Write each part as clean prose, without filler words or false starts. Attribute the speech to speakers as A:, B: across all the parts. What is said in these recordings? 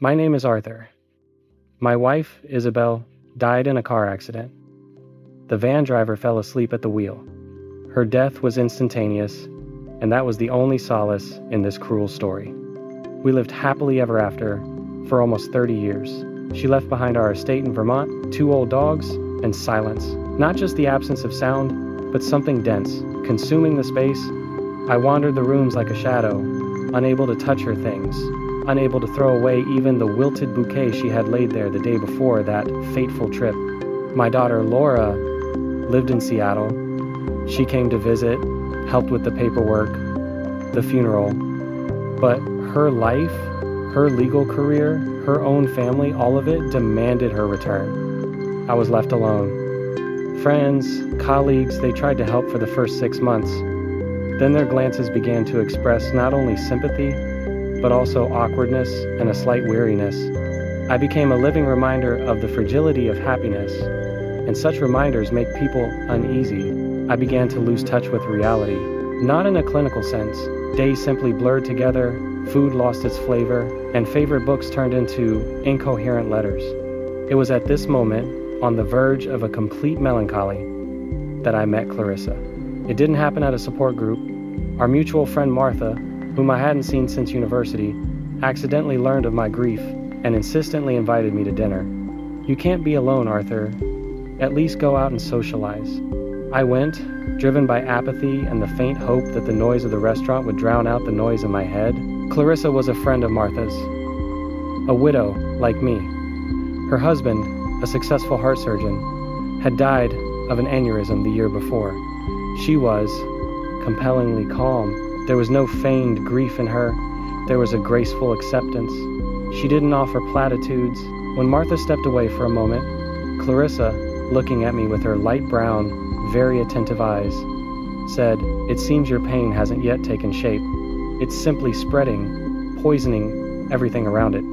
A: My name is Arthur. My wife, Isabel, died in a car accident. The van driver fell asleep at the wheel. Her death was instantaneous, and that was the only solace in this cruel story. We lived happily ever after for almost 30 years. She left behind our estate in Vermont, 2 old dogs, and silence. Not just the absence of sound, but something dense, consuming the space. I wandered the rooms like a shadow, unable to touch her things, unable to throw away even the wilted bouquet she had laid there the day before that fateful trip. My daughter Laura lived in Seattle. She came to visit, helped with the paperwork, the funeral. But her life, her legal career, her own family, all of it demanded her return. I was left alone. Friends, colleagues, they tried to help for the first 6 months. Then their glances began to express not only sympathy, but also awkwardness and a slight weariness. I became a living reminder of the fragility of happiness, and such reminders make people uneasy. I began to lose touch with reality, not in a clinical sense. Days simply blurred together, food lost its flavor, and favorite books turned into incoherent letters. It was at this moment, on the verge of a complete melancholy, that I met Clarissa. It didn't happen at a support group. Our mutual friend Martha, whom I hadn't seen since university, accidentally learned of my grief and insistently invited me to dinner. "You can't be alone, Arthur. At least go out and socialize." I went, driven by apathy and the faint hope that the noise of the restaurant would drown out the noise in my head. Clarissa was a friend of Martha's, a widow like me. Her husband, a successful heart surgeon, had died of an aneurysm the year before. She was compellingly calm. There was no feigned grief in her. There was a graceful acceptance. She didn't offer platitudes. When Martha stepped away for a moment, Clarissa, looking at me with her light brown, very attentive eyes, said, "It seems your pain hasn't yet taken shape. It's simply spreading, poisoning everything around it.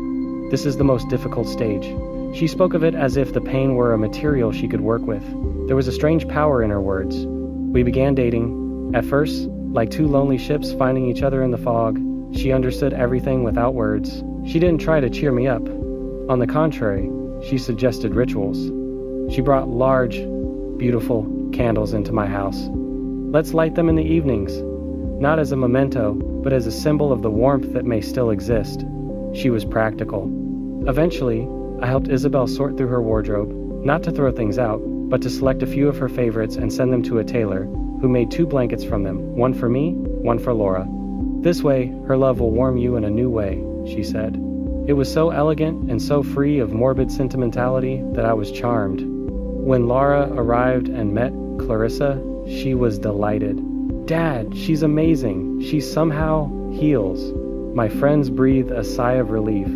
A: This is the most difficult stage." She spoke of it as if the pain were a material she could work with. There was a strange power in her words. We began dating. At first, like 2 lonely ships finding each other in the fog, she understood everything without words. She didn't try to cheer me up. On the contrary, she suggested rituals. She brought large, beautiful candles into my house. "Let's light them in the evenings, not as a memento, but as a symbol of the warmth that may still exist." She was practical. Eventually, I helped Isabel sort through her wardrobe, not to throw things out, but to select a few of her favorites and send them to a tailor, who made 2 blankets from them, one for me, one for Laura. "This way, her love will warm you in a new way," she said. It was so elegant and so free of morbid sentimentality that I was charmed. When Laura arrived and met Clarissa, she was delighted. "Dad, she's amazing. She somehow heals." My friends breathed a sigh of relief.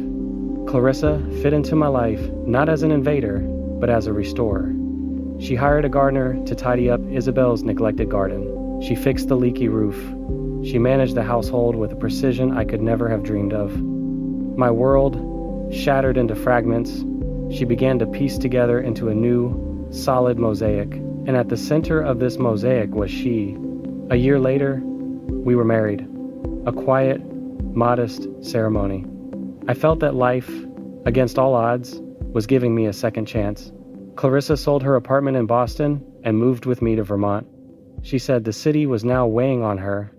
A: Clarissa fit into my life, not as an invader, but as a restorer. She hired a gardener to tidy up Isabel's neglected garden. She fixed the leaky roof. She managed the household with a precision I could never have dreamed of. My world shattered into fragments. She began to piece together into a new, solid mosaic. And at the center of this mosaic was she. A year later, we were married. A quiet, modest ceremony. I felt that life, against all odds, was giving me a second chance. Clarissa sold her apartment in Boston and moved with me to Vermont. She said the city was now weighing on her,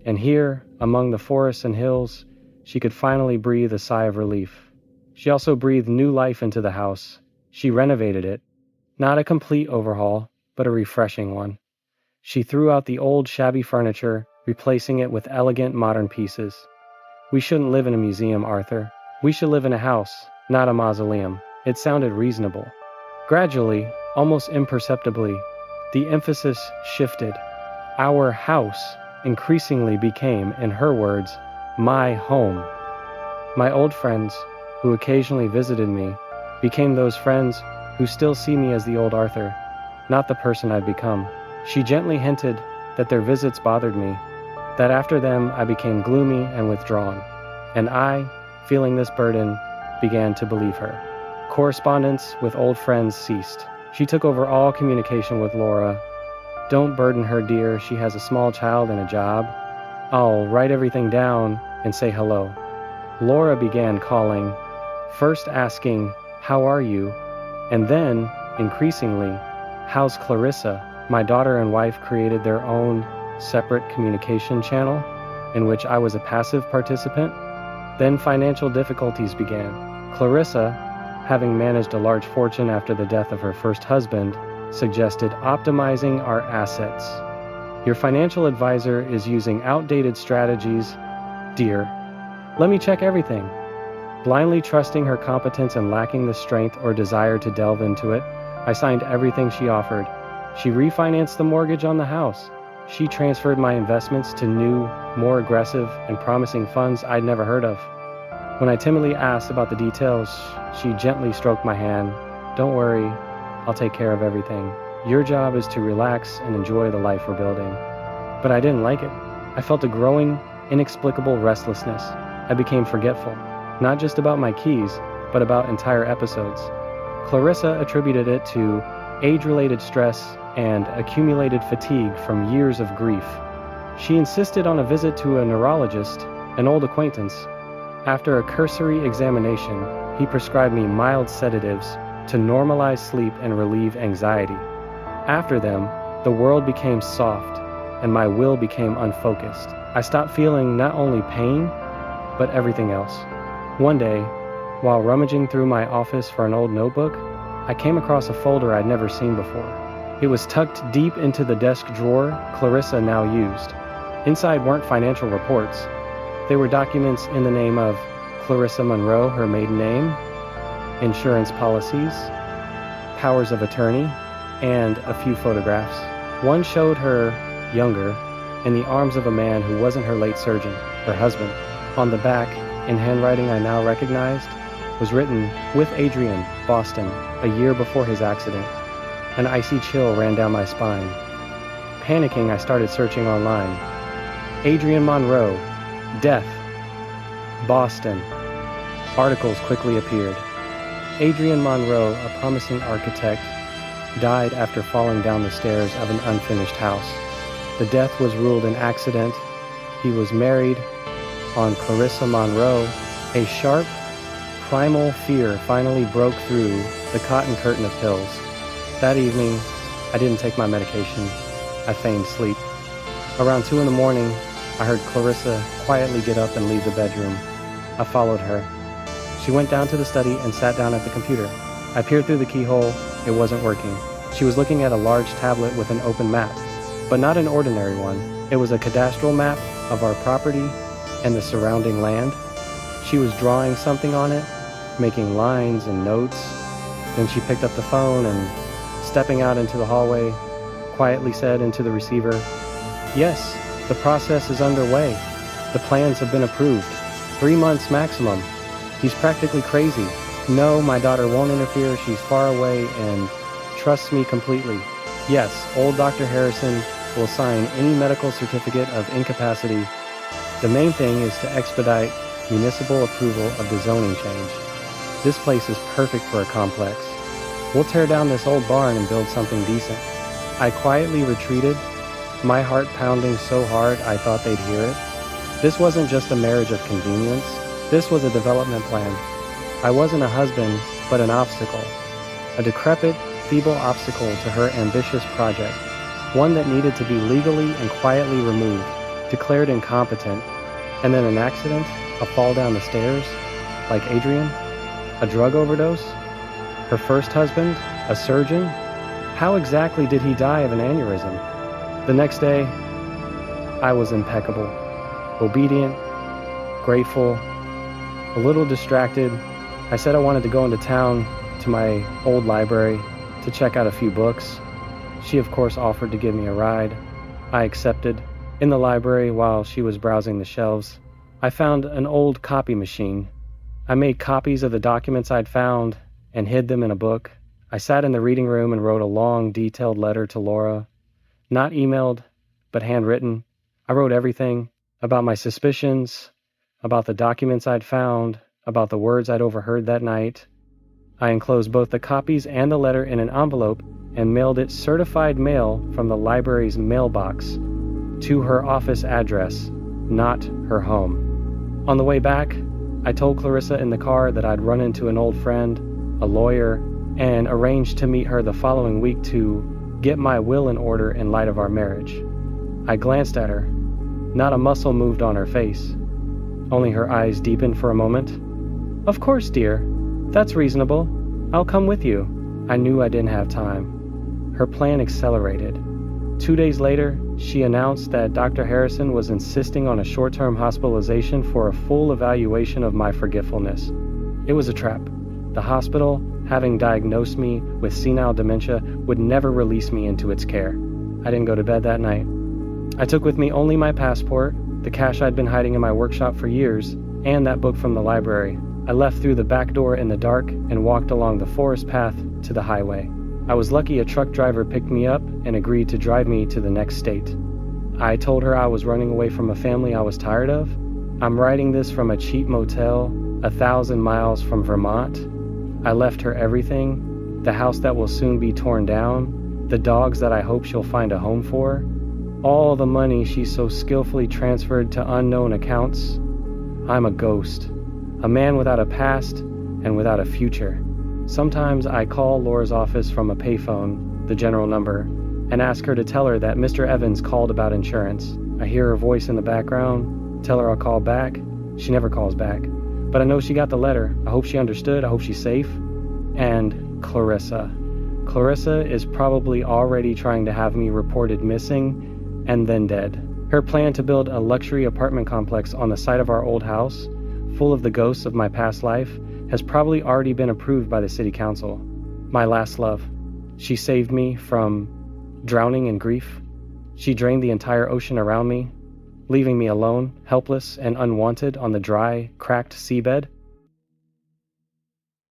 A: and here, among the forests and hills, she could finally breathe a sigh of relief. She also breathed new life into the house. She renovated it. Not a complete overhaul, but a refreshing one. She threw out the old shabby furniture, replacing it with elegant modern pieces. "We shouldn't live in a museum, Arthur. We should live in a house, not a mausoleum." It sounded reasonable. Gradually, almost imperceptibly, the emphasis shifted. Our house increasingly became, in her words, my home. My old friends, who occasionally visited me, became those friends who still see me as the old Arthur, not the person I'd become. She gently hinted that their visits bothered me, that after them I became gloomy and withdrawn, and I, feeling this burden, began to believe her. Correspondence with old friends ceased. She took over all communication with Laura. "Don't burden her, dear. She has a small child and a job. I'll write everything down and say hello." Laura began calling, first asking, "How are you?" and then, increasingly, "How's Clarissa?" My daughter and wife created their own separate communication channel, in which I was a passive participant. Then financial difficulties began. Clarissa, having managed a large fortune after the death of her first husband, suggested optimizing our assets. "Your financial advisor is using outdated strategies, dear. Let me check everything." Blindly trusting her competence and lacking the strength or desire to delve into it, I signed everything she offered. She refinanced the mortgage on the house. She transferred my investments to new, more aggressive, and promising funds I'd never heard of. When I timidly asked about the details, she gently stroked my hand. "Don't worry, I'll take care of everything. Your job is to relax and enjoy the life we're building." But I didn't like it. I felt a growing, inexplicable restlessness. I became forgetful, not just about my keys, but about entire episodes. Clarissa attributed it to age-related stress and accumulated fatigue from years of grief. She insisted on a visit to a neurologist, an old acquaintance. After a cursory examination, he prescribed me mild sedatives to normalize sleep and relieve anxiety. After them, the world became soft, and my will became unfocused. I stopped feeling not only pain, but everything else. One day, while rummaging through my office for an old notebook, I came across a folder I'd never seen before. It was tucked deep into the desk drawer Clarissa now used. Inside weren't financial reports. They were documents in the name of Clarissa Monroe, her maiden name, insurance policies, powers of attorney, and a few photographs. One showed her, younger, in the arms of a man who wasn't her late surgeon, her husband. On the back, in handwriting I now recognized, was written, "With Adrian, Boston, a year before his accident." An icy chill ran down my spine. Panicking, I started searching online. Adrian Monroe, death, Boston. Articles quickly appeared. Adrian Monroe, a promising architect, died after falling down the stairs of an unfinished house. The death was ruled an accident. He was married on Clarissa Monroe. A sharp, primal fear finally broke through the cotton curtain of pills. That evening, I didn't take my medication. I feigned sleep. Around 2 a.m, I heard Clarissa quietly get up and leave the bedroom. I followed her. She went down to the study and sat down at the computer. I peered through the keyhole. It wasn't working. She was looking at a large tablet with an open map, but not an ordinary one. It was a cadastral map of our property and the surrounding land. She was drawing something on it, making lines and notes. Then she picked up the phone and, stepping out into the hallway, quietly said into the receiver, "Yes, the process is underway. The plans have been approved. 3 months maximum. He's practically crazy. No, my daughter won't interfere. She's far away and trusts me completely. Yes, old Dr. Harrison will sign any medical certificate of incapacity. The main thing is to expedite municipal approval of the zoning change. This place is perfect for a complex. We'll tear down this old barn and build something decent." I quietly retreated, my heart pounding so hard I thought they'd hear it. This wasn't just a marriage of convenience. This was a development plan. I wasn't a husband, but an obstacle. A decrepit, feeble obstacle to her ambitious project. One that needed to be legally and quietly removed, declared incompetent, and then an accident, a fall down the stairs, like Adrian, a drug overdose, her first husband, a surgeon. How exactly did he die of an aneurysm? The next day, I was impeccable, obedient, grateful, a little distracted. I said I wanted to go into town to my old library to check out a few books. She, of course, offered to give me a ride. I accepted. In the library, while she was browsing the shelves, I found an old copy machine. I made copies of the documents I'd found and hid them in a book. I sat in the reading room and wrote a long, detailed letter to Laura. Not emailed, but handwritten. I wrote everything about my suspicions, about the documents I'd found, about the words I'd overheard that night. I enclosed both the copies and the letter in an envelope and mailed it certified mail from the library's mailbox to her office address, not her home. On the way back, I told Clarissa in the car that I'd run into an old friend, a lawyer, and arranged to meet her the following week to get my will in order in light of our marriage. I glanced at her. Not a muscle moved on her face. Only her eyes deepened for a moment. "Of course, dear. That's reasonable. I'll come with you." I knew I didn't have time. Her plan accelerated. 2 days later, she announced that Dr. Harrison was insisting on a short-term hospitalization for a full evaluation of my forgetfulness. It was a trap. The hospital, having diagnosed me with senile dementia, would never release me into its care. I didn't go to bed that night. I took with me only my passport, the cash I'd been hiding in my workshop for years, and that book from the library. I left through the back door in the dark and walked along the forest path to the highway. I was lucky a truck driver picked me up and agreed to drive me to the next state. I told her I was running away from a family I was tired of. I'm writing this from a cheap motel 1,000 miles from Vermont. I left her everything, the house that will soon be torn down, the dogs that I hope she'll find a home for, all the money she so skillfully transferred to unknown accounts. I'm a ghost, a man without a past and without a future. Sometimes I call Laura's office from a payphone, the general number, and ask her to tell her that Mr. Evans called about insurance. I hear her voice in the background, tell her I'll call back. She never calls back. But I know she got the letter. I hope she understood. I hope she's safe. And Clarissa. Clarissa is probably already trying to have me reported missing and then dead. Her plan to build a luxury apartment complex on the site of our old house, full of the ghosts of my past life, has probably already been approved by the city council. My last love. She saved me from drowning in grief. She drained the entire ocean around me, leaving me alone, helpless, and unwanted on the dry, cracked seabed.